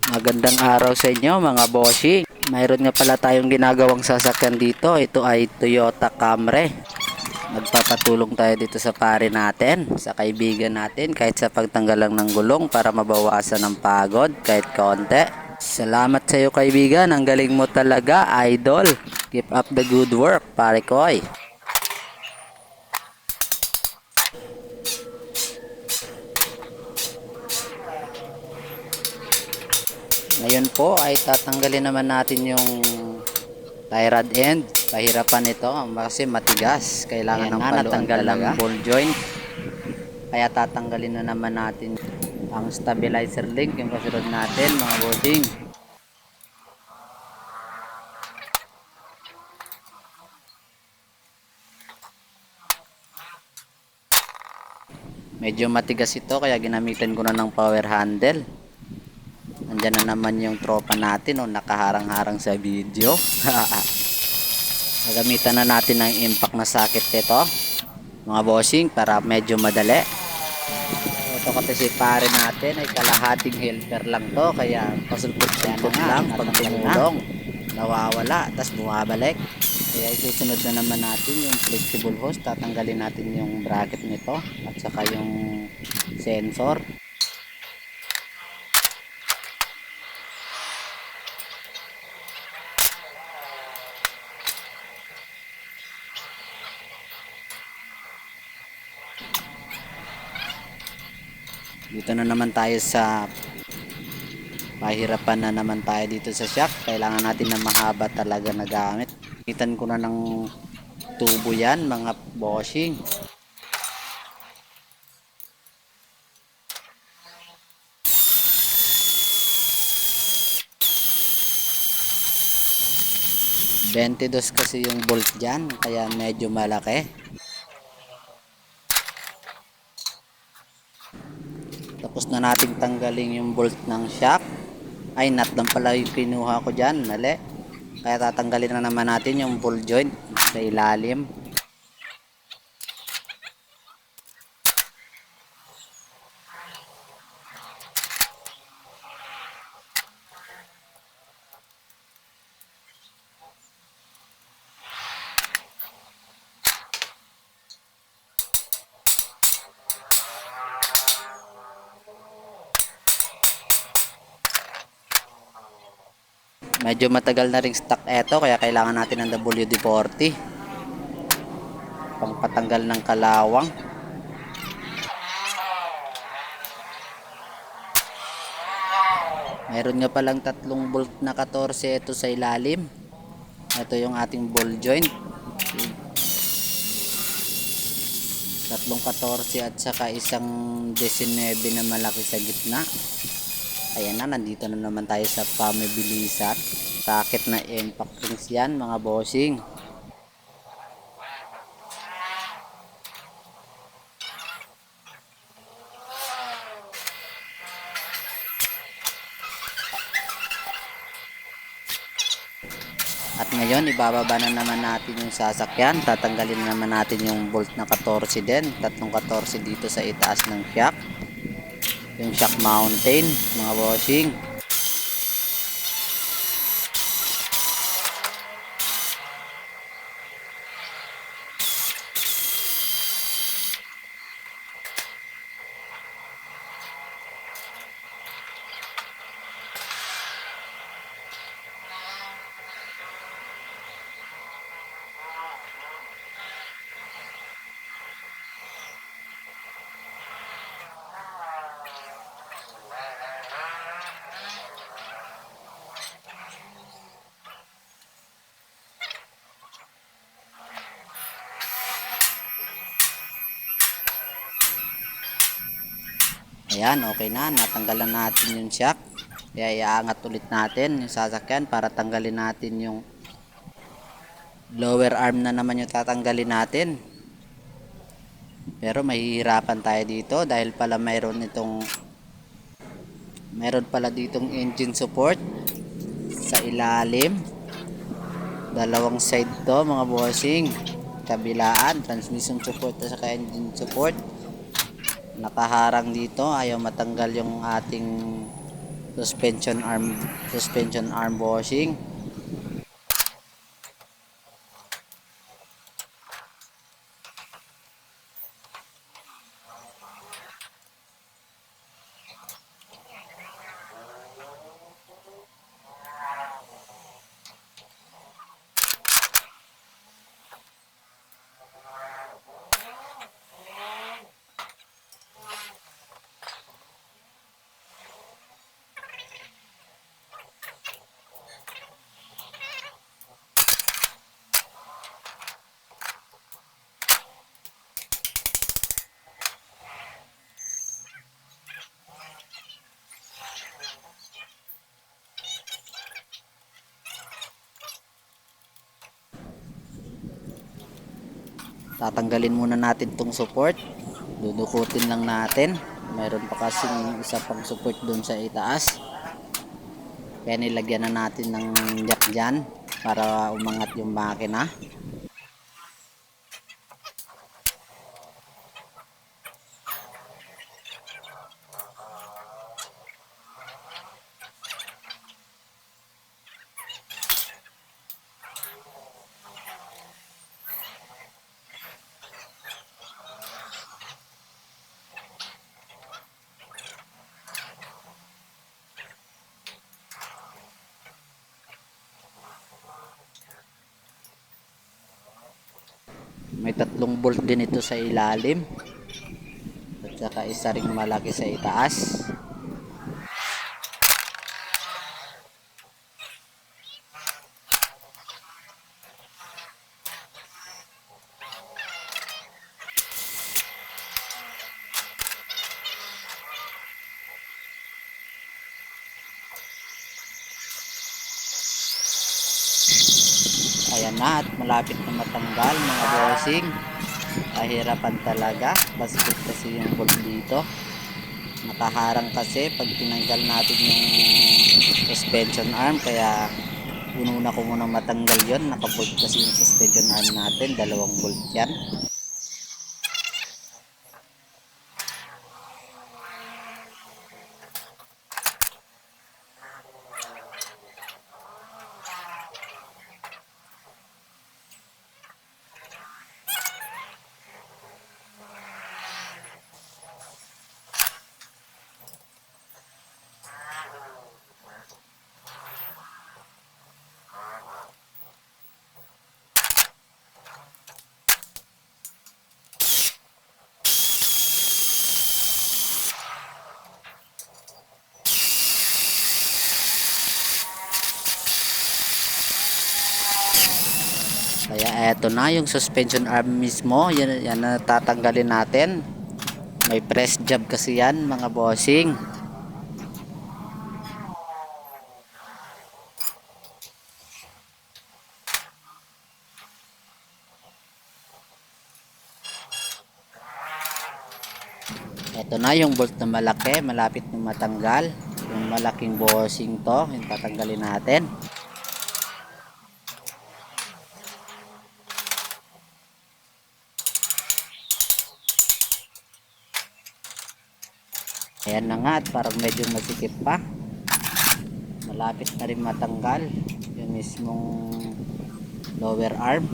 Magandang araw sa inyo mga bossing. Mayroon nga pala tayong ginagawang sasakyan dito. Ito ay Toyota Camry. Magpapatulong tayo dito sa pare natin, sa kaibigan natin, kahit sa pagtanggal lang ng gulong para mabawasan ng pagod kahit konti. Salamat sa iyo kaibigan, ang galing mo talaga, idol. Keep up the good work, pare koy. Ngayon po ay tatanggalin naman natin yung tie rod end. Pahirapan ito kasi matigas. Kailangan ng paluan talaga. Ball joint. Kaya tatanggalin na naman natin ang stabilizer link, yung kasunod natin mga bossing. Medyo matigas ito kaya ginamitan ko na ng power handle. Nandyan na naman yung tropa natin, nakaharang-harang sa video. Gagamitan na natin ng impact na socket ito mga bossing para medyo madali. Ito kasi si pare natin ay kalahating helper lang to, kaya pasulpot-sulpot lang pag tumulong nawawala tapos bumabalik. Kaya isusunod na naman natin yung flexible hose. Tatanggalin natin yung bracket nito at saka yung sensor. Dito na naman tayo sa pahirapan na naman tayo dito sa shock. Kailangan natin na mahaba talaga na gamit. Itan ko na ng tubo yan mga bossing. $22 kasi yung bolt dyan, kaya medyo malaki. Tapos na nating tanggalin yung bolt ng shock. Ay, nut lang pala yung kinuha ko dyan, mali. Kaya tatanggalin na naman natin yung ball joint sa ilalim. Medyo matagal na ring stock eto, kaya kailangan natin ng WD-40 pangpatanggal ng kalawang. Mayroon nga palang tatlong bolt na 14 ito sa ilalim. Ito yung ating ball joint. Tatlong 14 at saka isang 19 na malaki sa gitna. Ayan na, nandito na naman tayo sa pamabilisan. Sakit na impact rings yan mga bossing. At ngayon ibababa na naman natin yung sasakyan. Tatanggalin na naman natin yung bolt na 14 din. Tatlong 14 dito sa itaas ng shock. Yung shock mountain mga bossing. Ayan, okay na. Natanggalan natin yung shock. Kaya iangat ulit natin yung sasakyan para tanggalin natin yung lower arm na naman yung tatanggalin natin. Pero mahihirapan tayo dito dahil pala mayroon pala ditong engine support sa ilalim. Dalawang side to mga bossing. Kabilaan, transmission support at saka engine support. Nakaharang dito, ayaw matanggal yung ating suspension arm bushing. Tatanggalin muna natin tong support, dudukutin lang natin. Mayroon pa kasing isa pang support dun sa itaas, kaya nilagyan na natin ng jack dyan para umangat yung makina. May 3 bolt din ito sa ilalim at saka isa ring malaki sa itaas. Ayan na, at malapit na matanggal mga bossing. Kahirapan talaga, basket kasi yung bolt dito, nakaharang kasi pag tinanggal natin yung suspension arm, kaya inuna ko muna matanggal yon. Nakabolt kasi yung suspension arm natin, 2 bolt yan. Kaya eto na yung suspension arm mismo, yan na tatanggalin natin. May press job kasi yan mga bossing. Eto na yung bolt na malaki, malapit na matanggal. Yung malaking bossing to, yung tatanggalin natin. Ayan na nga, at parang medyo masikip pa. Malapit na rin matanggal yung mismong lower arm.